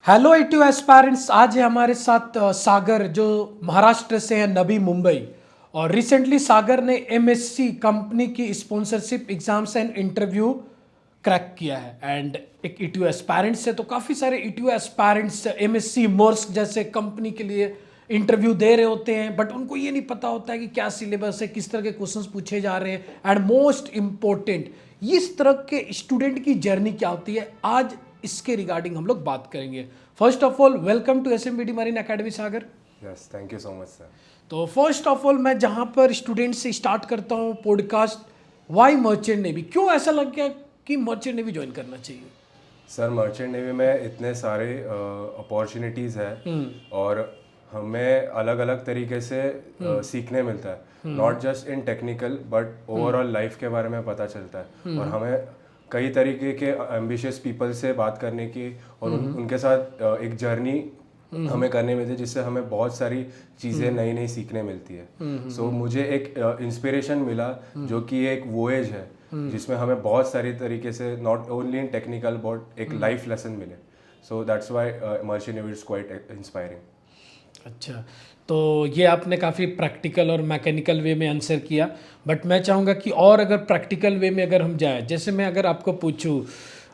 Hello ITU aspirants. आज है हमारे साथ सागर जो महाराष्ट्र से है, नबी मुंबई। और रिसेंटली सागर ने MSc कंपनी की sponsorship exams and interview crack किया है। एंड एक ITU एस्पायरेंट्स है तो काफ़ी सारे ITU एस्पायरेंट्स MSc मॉर्स जैसे कंपनी के लिए इंटरव्यू दे रहे होते हैं, बट उनको ये नहीं पता होता है कि क्या सिलेबस है, किस तरह के क्वेश्चंस पूछे जा रहे हैं, एंड मोस्ट इम्पोर्टेंट इस तरह के स्टूडेंट की जर्नी क्या होती है। आज इसके रिगार्डिंग हम लोग बात करेंगे। First of all welcome to SMBD marine academy Sagar. Yes, thank you so much sir. तो फर्स्ट ऑफ ऑल मैं जहां पर स्टूडेंट से स्टार्ट करता हूं पॉडकास्ट, वाई मर्चेंट नेवी, क्यों ऐसा लग गया कि मर्चेंट नेवी ज्वाइन करना चाहिए? सर, मर्चेंट नेवी में इतने सारे अपॉर्चुनिटीज़ है और हमें अलग अलग तरीके से सीखने मिलता है। Not just in technical but overall life के बारे में पता चलता है और हमें कई तरीके के एम्बिशियस पीपल से बात करने की और उनके साथ एक जर्नी हमें करने मिलती है, जिससे हमें बहुत सारी चीज़ें नई नई सीखने मिलती है। सो मुझे एक इंस्पिरेशन मिला जो कि एक वोएज है जिसमें हमें बहुत सारी तरीके से not only in technical but एक लाइफ लेसन मिले। So that's why merchant navy is quite inspiring. अच्छा, तो ये आपने काफ़ी प्रैक्टिकल और मैकेनिकल वे में आंसर किया, बट मैं चाहूँगा कि और अगर प्रैक्टिकल वे में अगर हम जाएँ, जैसे मैं अगर आपको पूछूँ,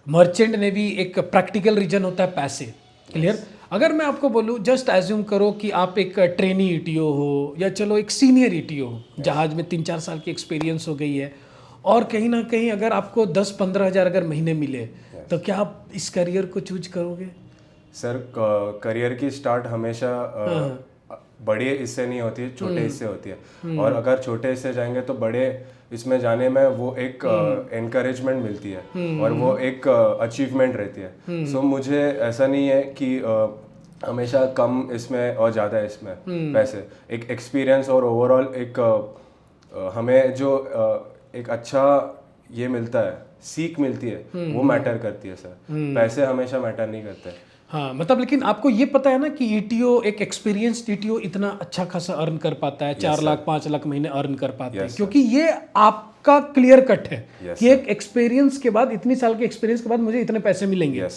मर्चेंट नेवी एक प्रैक्टिकल रीजन होता है पैसे, क्लियर। अगर मैं आपको बोलूँ, जस्ट एज्यूम करो कि आप एक ट्रेनी ETO हो या चलो एक सीनियर ETO हो, जहाज़ में 3-4 साल की एक्सपीरियंस हो गई है, और कहीं ना कहीं अगर आपको 10-15 हज़ार अगर महीने मिले, तो क्या आप इस करियर को चूज करोगे? सर, करियर की स्टार्ट हमेशा बड़े हिस्से नहीं होती है, छोटे हिस्से होती है। और अगर छोटे हिस्से जाएंगे तो बड़े इसमें जाने में वो एक एनकरेजमेंट मिलती है और वो एक अचीवमेंट रहती है। सो मुझे ऐसा नहीं है कि हमेशा कम इसमें और ज़्यादा इसमें पैसे, एक एक्सपीरियंस और ओवरऑल एक हमें जो एक अच्छा ये मिलता है, सीख मिलती है, वो मैटर करती है सर। पैसे हमेशा मैटर नहीं करते। हाँ, मतलब लेकिन आपको ये पता है ना कि ETO एक एक्सपीरियंस्ड ETO इतना अच्छा खासा अर्न कर पाता है, 4 लाख 5 लाख महीने अर्न कर पाते हैं, क्योंकि ये आपका क्लियर कट है कि एक एक्सपीरियंस के बाद, इतनी साल के एक्सपीरियंस के बाद मुझे इतने पैसे मिलेंगे।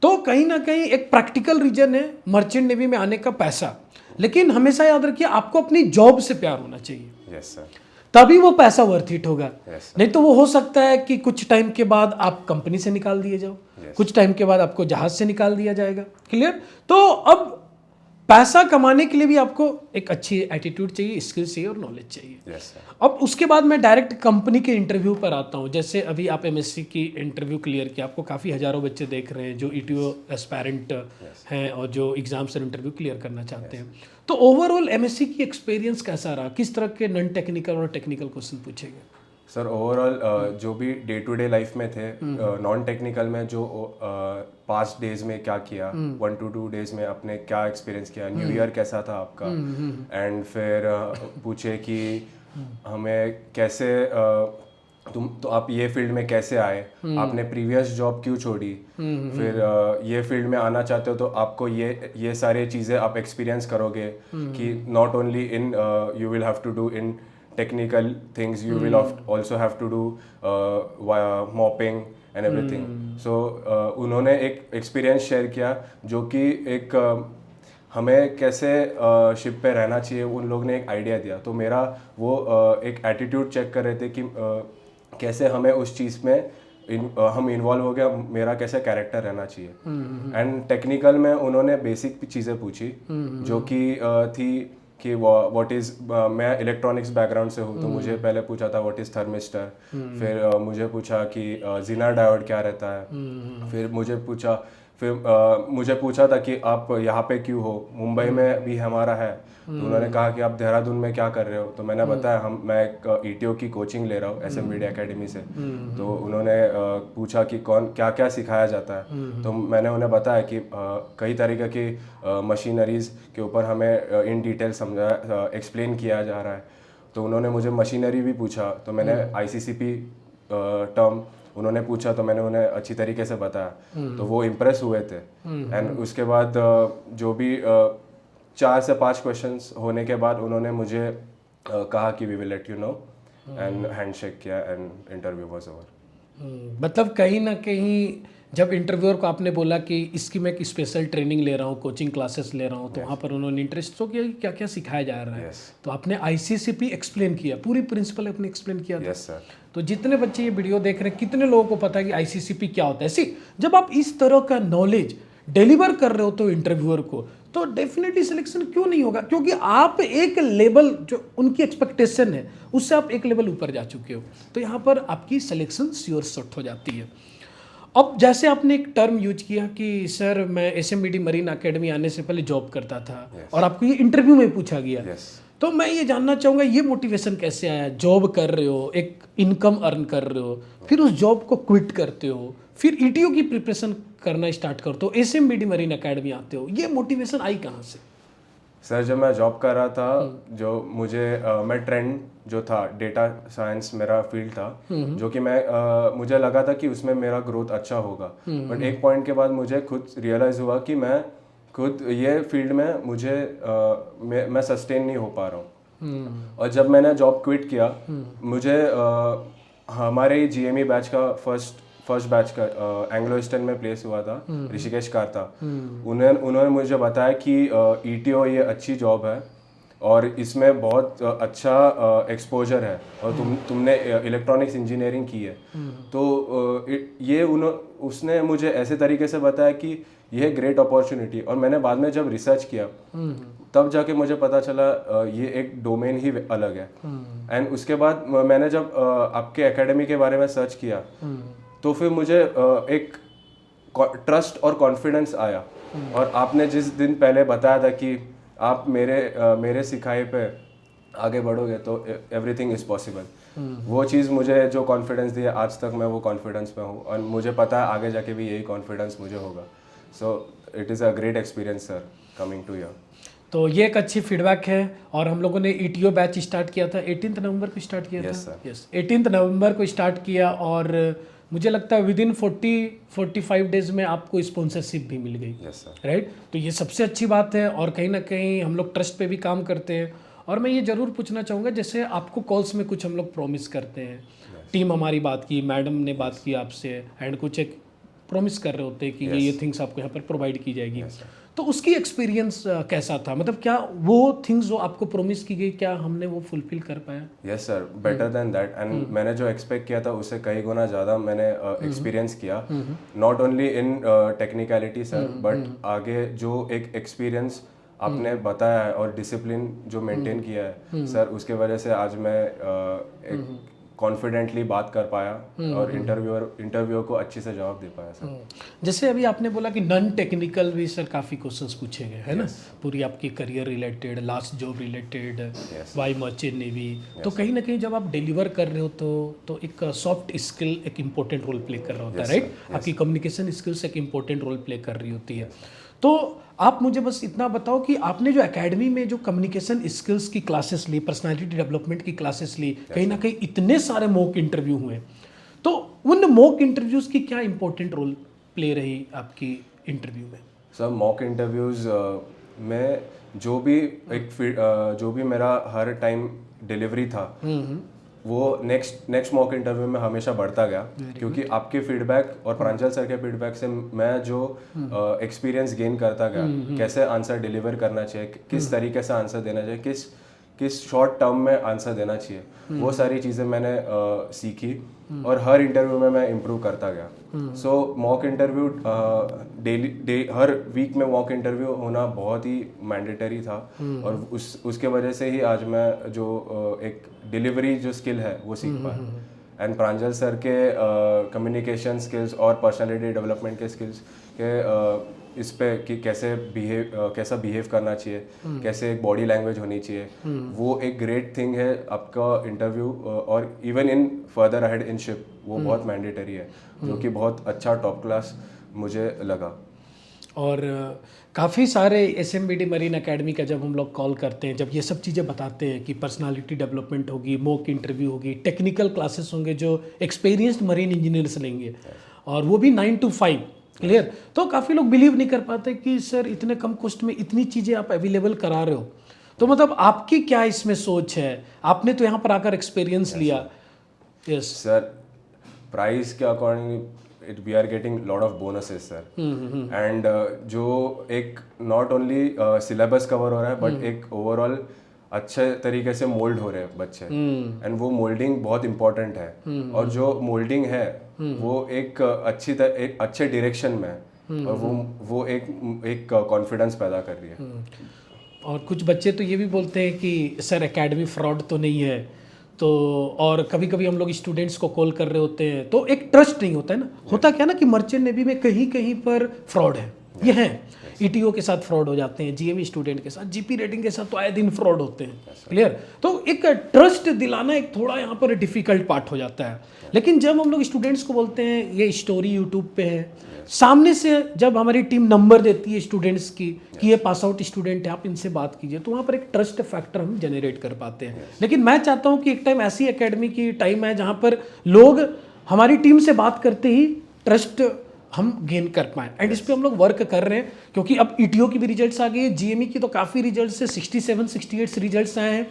तो कहीं ना कहीं एक प्रैक्टिकल रीजन है मर्चेंट नेवी में आने का, पैसा। लेकिन हमेशा याद रखिए, आपको अपनी जॉब से प्यार होना चाहिए। यस सर, तभी वो पैसा वर्थ इट होगा। yes, नहीं तो वो हो सकता है कि कुछ टाइम के बाद आप कंपनी से निकाल दिए जाओ, कुछ टाइम के बाद आपको जहाज से निकाल दिया जाएगा, क्लियर। तो अब पैसा कमाने के लिए भी आपको एक अच्छी एटीट्यूड चाहिए, स्किल्स चाहिए और नॉलेज चाहिए। yes, अब उसके बाद मैं डायरेक्ट कंपनी के इंटरव्यू पर आता हूँ। जैसे अभी आप MSc की इंटरव्यू क्लियर किया, आपको काफ़ी हज़ारों बच्चे देख रहे हैं जो ETO एस्पायरेंट हैं और जो एग्जाम्स और इंटरव्यू क्लियर करना चाहते हैं। तो ओवरऑल MSc की एक्सपीरियंस कैसा रहा? किस तरह के नॉन टेक्निकल और टेक्निकल क्वेश्चन पूछे गए? सर, ओवरऑल जो भी डे टू डे लाइफ में थे, नॉन टेक्निकल में जो पास्ट डेज में क्या किया, 1 to 2 डेज में आपने क्या एक्सपीरियंस किया, न्यू ईयर कैसा था आपका, एंड फिर पूछे कि हमें कैसे तो आप ये फील्ड में कैसे आए, आपने प्रीवियस जॉब क्यों छोड़ी, फिर ये फील्ड में आना चाहते हो तो आपको ये सारी चीज़ें आप एक्सपीरियंस करोगे कि not only in you will have to do in technical things, you will also have to do mopping and everything. So उन्होंने एक एक्सपीरियंस शेयर किया जो कि एक हमें कैसे शिप पे रहना चाहिए, उन लोग ने एक आइडिया दिया। तो मेरा वो एक एटीट्यूड चेक कर रहे थे कि कैसे हमें उस चीज़ में हम इन्वॉल्व हो गया, मेरा कैसे कैरेक्टर रहना चाहिए। एंड टेक्निकल में उन्होंने बेसिक चीज़ें पूछी जो कि थी कि व्हाट इज़, मैं इलेक्ट्रॉनिक्स बैकग्राउंड से हूँ तो मुझे पहले पूछा था व्हाट इज़ थर्मिस्टर, फिर मुझे पूछा कि जीनर डायोड क्या रहता है, फिर मुझे पूछा था कि आप यहाँ पे क्यों हो, मुंबई में भी हमारा है। तो उन्होंने कहा कि आप देहरादून में क्या कर रहे हो, तो मैंने बताया मैं एक ETO की कोचिंग ले रहा हूँ SMBD एकेडमी से। तो उन्होंने पूछा कि क्या क्या सिखाया जाता है, तो मैंने उन्हें बताया कि कई तरीके की मशीनरीज के ऊपर हमें इन डिटेल एक्सप्लेन किया जा रहा है। तो उन्होंने मुझे मशीनरी भी पूछा, तो मैंने ICCP टर्म उन्होंने पूछा तो मैंने उन्हें अच्छी तरीके से बताया, तो वो इम्प्रेस हुए थे। एंड उसके बाद जो भी 4 से 5 क्वेश्चंस होने के बाद उन्होंने मुझे कहा कि we will let you know, and handshake किया एंड इंटरव्यू वाज ओवर। मतलब कहीं ना कहीं जब इंटरव्यूअर को आपने बोला कि इसकी मैं एक स्पेशल ट्रेनिंग ले रहा हूँ, कोचिंग क्लासेस ले रहा हूँ, तो वहाँ पर उन्होंने इंटरेस्ट तो किया कि क्या क्या सिखाया जा रहा है। Yes. तो आपने आईसीसीपी एक्सप्लेन किया, पूरी प्रिंसिपल अपने एक्सप्लेन किया था। Yes sir. तो जितने बच्चे ये वीडियो देख रहे हैं, कितने लोगों को पता है कि आईसीसीपी क्या होता है? जब आप इस तरह का नॉलेज डिलीवर कर रहे हो तो इंटरव्यूअर को, तो डेफिनेटली सिलेक्शन क्यों नहीं होगा? क्योंकि आप एक लेवल जो उनकी एक्सपेक्टेशन है उससे आप एक लेवल ऊपर जा चुके हो, तो यहाँ पर आपकी सिलेक्शन श्योर शॉट हो जाती है। अब जैसे आपने एक टर्म यूज किया कि सर मैं एसएमबीडी मरीन एकेडमी आने से पहले जॉब करता था, और आपको ये इंटरव्यू में पूछा गया। तो मैं ये जानना चाहूँगा, ये मोटिवेशन कैसे आया? जॉब कर रहे हो, एक इनकम अर्न कर रहे हो, फिर उस जॉब को क्विट करते हो, फिर ईटीओ की प्रिपरेशन करना स्टार्ट करते हो, एसएमबीडी मरीन एकेडमी आते हो, ये मोटिवेशन आई कहाँ से? सर जब मैं जॉब कर रहा था, जो मुझे मैं ट्रेंड जो था, डेटा साइंस मेरा फील्ड था, जो कि मुझे लगा था कि उसमें मेरा ग्रोथ अच्छा होगा। बट एक पॉइंट के बाद मुझे खुद रियलाइज़ हुआ कि मैं खुद ये फील्ड में मैं सस्टेन नहीं हो पा रहा हूँ। और जब मैंने जॉब क्विट किया, मुझे हमारे जीएमई बैच का फर्स्ट बैच का एंग्लो ईस्टर्न में प्लेस हुआ था, ऋषिकेश कारता। उन्होंने मुझे बताया कि ईटीओ ये अच्छी जॉब है और इसमें बहुत अच्छा एक्सपोजर है, और तुमने इलेक्ट्रॉनिक्स इंजीनियरिंग की है। तो उसने मुझे ऐसे तरीके से बताया कि यह ग्रेट अपॉर्चुनिटी। और मैंने बाद में जब रिसर्च किया, तब जाके मुझे पता चला ये एक डोमेन ही अलग है। एंड उसके बाद मैंने जब आपके एकेडमी के बारे में सर्च किया, तो फिर मुझे एक ट्रस्ट और कॉन्फिडेंस आया। और आपने जिस दिन पहले बताया था कि आप मेरे सिखाए पे आगे बढ़ोगे तो एवरीथिंग इज पॉसिबल, वो चीज़ मुझे जो कॉन्फिडेंस दिया, आज तक मैं वो कॉन्फिडेंस में हूँ, और मुझे पता है आगे जाके भी यही कॉन्फिडेंस मुझे होगा। So it is a great experience sir coming to here. तो ये एक अच्छी फीडबैक है। और हम लोगों ने ईटीओ बैच स्टार्ट किया था 18 नवंबर को स्टार्ट किया था। यस, 18 नवंबर को स्टार्ट किया, और मुझे लगता है विदिन 40-45 डेज में आपको स्पॉन्सरशिप भी मिल गई। Yes sir. राइट, तो ये सबसे अच्छी बात है। और कहीं ना कहीं हम लोग ट्रस्ट पे भी काम करते हैं। और मैं ये ज़रूर पूछना चाहूँगा, जैसे आपको कॉल्स में कुछ हम लोग प्रॉमिस करते हैं, टीम हमारी बात की, मैडम ने बात की आपसे, एंड कुछ एक प्रॉमिस कर रहे होते हैं कि ये थिंग्स आपको यहाँ पर प्रोवाइड की जाएगी। तो उसकी एक्सपीरियंस कैसा था? मतलब क्या वो थिंग्स जो आपको प्रॉमिस की गई, क्या हमने वो फुलफिल कर पाया? Yes sir, better than that. And मैंने जो एक्सपेक्ट किया था उससे कई गुना ज़्यादा मैंने एक्सपीरियंस किया, not only in technicality sir, but आगे जो एक एक्सपीरियंस आपने बताया है और डिसिप्लिन जो मेंटेन किया है सर, उसके वजह से आज मैं एक कॉन्फिडेंटली बात कर पाया और इंटरव्यूअर को अच्छे से जवाब दे पाया सर। जैसे अभी आपने बोला कि नॉन टेक्निकल भी सर काफ़ी क्वेश्चंस पूछे गए, है ना? पूरी आपकी career related, last job related, why merchant navy. तो कहीं ना कहीं जब आप डिलीवर कर रहे हो तो एक सॉफ्ट स्किल एक इम्पोर्टेंट रोल प्ले कर रहा होता है, राइट? आपकी कम्युनिकेशन स्किल्स एक इम्पोर्टेंट रोल प्ले कर रही होती है। तो आप मुझे बस इतना बताओ कि आपने जो एकेडमी में जो कम्युनिकेशन स्किल्स की क्लासेस ली, पर्सनालिटी डेवलपमेंट की क्लासेस ली, कहीं ना कहीं इतने सारे मॉक इंटरव्यू हुए, तो उन मॉक इंटरव्यूज़ की क्या इंपॉर्टेंट रोल प्ले रही आपकी इंटरव्यू में? सर मॉक इंटरव्यूज़ में जो भी मेरा हर टाइम डिलीवरी था, वो नेक्स्ट मॉक इंटरव्यू में हमेशा बढ़ता गया, क्योंकि आपके फीडबैक और प्रांजल सर के फीडबैक से मैं जो एक्सपीरियंस गेन करता गया, कैसे आंसर डिलीवर करना चाहिए, किस तरीके से आंसर देना चाहिए, किस शॉर्ट टर्म में आंसर देना चाहिए, वो सारी चीज़ें मैंने सीखी, और हर इंटरव्यू में मैं इम्प्रूव करता गया। सो मॉक इंटरव्यू हर वीक में मॉक इंटरव्यू होना बहुत ही मैंडेटरी था, और उसके वजह से ही आज मैं जो एक डिलीवरी जो स्किल है वो सीख पाया। एंड प्रांजल सर के कम्युनिकेशन स्किल्स और पर्सनालिटी डेवलपमेंट के स्किल्स के इस पे कि कैसा बिहेव करना चाहिए, कैसे एक बॉडी लैंग्वेज होनी चाहिए, वो एक ग्रेट थिंग है आपका इंटरव्यू, और even in further ahead in ship वो बहुत मैंडेटरी है, जो कि बहुत अच्छा टॉप क्लास मुझे लगा। और काफ़ी सारे एसएमबीडी मरीन एकेडमी का जब हम लोग कॉल करते हैं, जब ये सब चीज़ें बताते हैं कि पर्सनालिटी डेवलपमेंट होगी, मॉक इंटरव्यू होगी, टेक्निकल क्लासेस होंगे जो एक्सपीरियंस्ड मरीन इंजीनियर्स लेंगे, और वो भी 9 to 5, क्लियर। तो काफ़ी लोग बिलीव नहीं कर पाते कि सर इतने कम कॉस्ट में इतनी चीज़ें आप अवेलेबल करा रहे हो। तो मतलब आपकी क्या इसमें सोच है? आपने तो यहाँ पर आकर एक्सपीरियंस लिया। यस सर, प्राइस के according we are getting lot of bonuses sir and जो एक नॉट ओनली सिलेबस कवर हो रहा है बट एक ओवरऑल अच्छे तरीके से मोल्ड हो रहे हैं बच्चे एंड वो मोल्डिंग बहुत इंपॉर्टेंट है और जो मोल्डिंग है वो एक एक अच्छे डायरेक्शन में है और वो एक कॉन्फिडेंस पैदा कर रही है और कुछ बच्चे तो ये भी बोलते हैं कि सर एकेडमी फ्रॉड तो नहीं है, तो और कभी कभी हम लोग स्टूडेंट्स को कॉल कर रहे होते हैं तो एक ट्रस्ट नहीं होता है ना, होता क्या ना कि मर्चेंट नेवी में कहीं कहीं पर फ्रॉड है, ये है ईटीओ के साथ फ्रॉड हो जाते हैं, जीएमई स्टूडेंट के साथ, जीपी रेटिंग के साथ तो आए दिन फ्रॉड होते हैं, क्लियर। तो एक ट्रस्ट दिलाना एक थोड़ा यहाँ पर डिफिकल्ट पार्ट हो जाता है, लेकिन जब हम लोग स्टूडेंट्स को बोलते हैं ये स्टोरी यूट्यूब पे है, सामने से जब हमारी टीम नंबर देती है स्टूडेंट्स की कि ये पास आउट स्टूडेंट है आप इनसे बात कीजिए, तो वहाँ पर एक ट्रस्ट फैक्टर हम जनरेट कर पाते हैं। लेकिन मैं चाहता हूँ कि एक टाइम ऐसी एकेडमी की टाइम है जहाँ पर लोग हमारी टीम से बात करते ही ट्रस्ट हम गेन कर पाएँ, एंड इस पर हम लोग वर्क कर रहे हैं क्योंकि अब ईटीओ की भी रिजल्ट्स आ गई है, जीएमई की तो काफ़ी रिजल्ट्स है, 67-68 रिजल्ट्स आए हैं,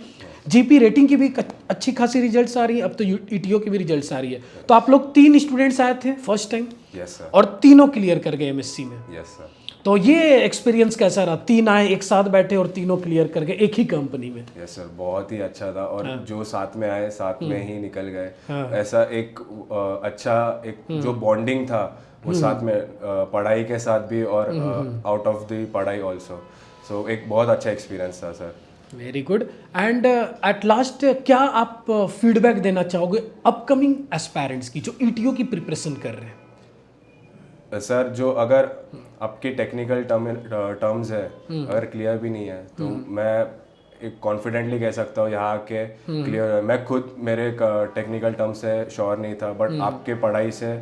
जीपी रेटिंग की भी अच्छी खासी रिजल्ट्स आ रही है, अब तो ईटीओ की भी रिजल्ट्स आ रही है। तो आप लोग 3 स्टूडेंट्स आए थे फर्स्ट टाइम, यस सर, और तीनों क्लियर कर गए एमएससी में, यस सर। तो ये एक्सपीरियंस कैसा रहा? 3 आए एक साथ बैठे और तीनों क्लियर कर गए एक ही कंपनी में। यस सर, बहुत ही अच्छा था और जो साथ में आए साथ में ही निकल गए, ऐसा एक अच्छा एक जो बॉन्डिंग था वो साथ में पढ़ाई के साथ भी और आउट ऑफ द पढ़ाई ऑल्सो, सो एक बहुत अच्छा एक्सपीरियंस था sir. Very good. And at last क्या आप फीडबैक देना चाहोगे अपकमिंग एस्पायरेंट्स की जो ईटीओ की प्रिपरेशन कर रहे हैं? सर जो अगर आपकी टेक्निकल टर्म्स है अगर क्लियर भी नहीं है तो मैं एक कॉन्फिडेंटली कह सकता हूँ यहाँ के क्लियर, मैं खुद मेरे टेक्निकल टर्म्स से श्योर नहीं था बट आपके पढ़ाई से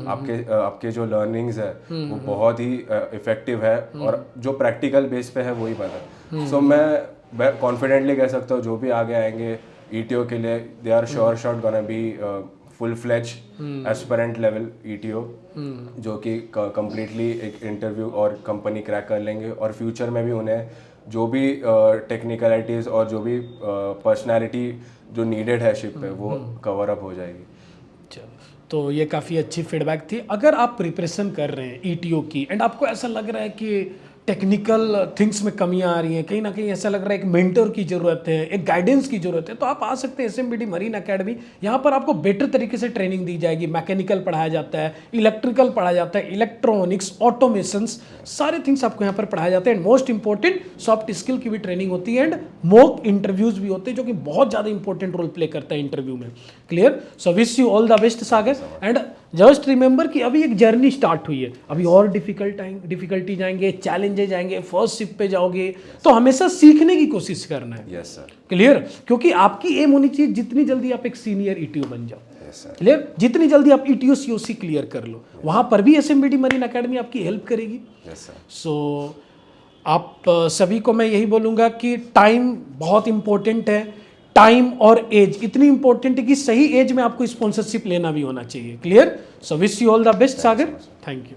आपके जो लर्निंग्स है वो बहुत ही इफेक्टिव है और जो प्रैक्टिकल बेस पे है वही पता है। सो मैं कॉन्फिडेंटली कह सकता हूँ जो भी आगे आएंगे ईटीओ के लिए they are sure shot gonna be full fledge aspirant level ETO जो कि कम्प्लीटली एक इंटरव्यू और कंपनी क्रैक कर लेंगे और फ्यूचर में भी उन्हें जो भी टेक्निकलिटीज़ और जो भी पर्सनालिटी जो नीडेड है शिप पे वो कवर अप हो जाएगी। चलो, तो ये काफ़ी अच्छी फीडबैक थी। अगर आप प्रिपरेशन कर रहे हैं ईटीओ की एंड आपको ऐसा लग रहा है कि टेक्निकल थिंग्स में कमियां आ रही हैं, कहीं ना कहीं ऐसा लग रहा है एक मेंटर की ज़रूरत है, एक गाइडेंस की ज़रूरत है, तो आप आ सकते हैं एसएमबीडी मरीन एकेडमी। यहाँ पर आपको बेटर तरीके से ट्रेनिंग दी जाएगी, मैकेनिकल पढ़ाया जाता है, इलेक्ट्रिकल पढ़ाया जाता है, इलेक्ट्रॉनिक्स, ऑटोमेशंस, सारे थिंग्स आपको यहाँ पर पढ़ाया जाते हैं। And most important soft skill की भी ट्रेनिंग होती है एंड मॉक इंटरव्यूज़ भी होते हैं जो कि बहुत ज़्यादा इंपॉर्टेंट रोल प्ले करता है इंटरव्यू में। Clear? So wish you all the best Sagar, and just remember कि अभी एक जर्नी स्टार्ट हुई है, अभी और डिफिकल्टी जाएंगे, चैलेंजेस आएंगे, फर्स्ट शिप पे जाओगे, तो हमेशा सीखने की कोशिश करना है। Yes sir, clear? क्योंकि आपकी एम होनी चाहिए जितनी जल्दी आप एक सीनियर ईटीओ बन जाओ। Yes sir, clear? जितनी जल्दी आप ईटीओ सीओसी क्लियर कर लो, वहां पर भी एसएमबीडी मरीन एकेडमी आपकी हेल्प करेगी। Yes sir. सो आप सभी को मैं यही बोलूँगा कि टाइम बहुत इंपॉर्टेंट है, टाइम और एज इतनी इंपॉर्टेंट है कि सही एज में आपको स्पॉन्सरशिप लेना भी होना चाहिए। Clear? So wish you all the best Sagar, thank you.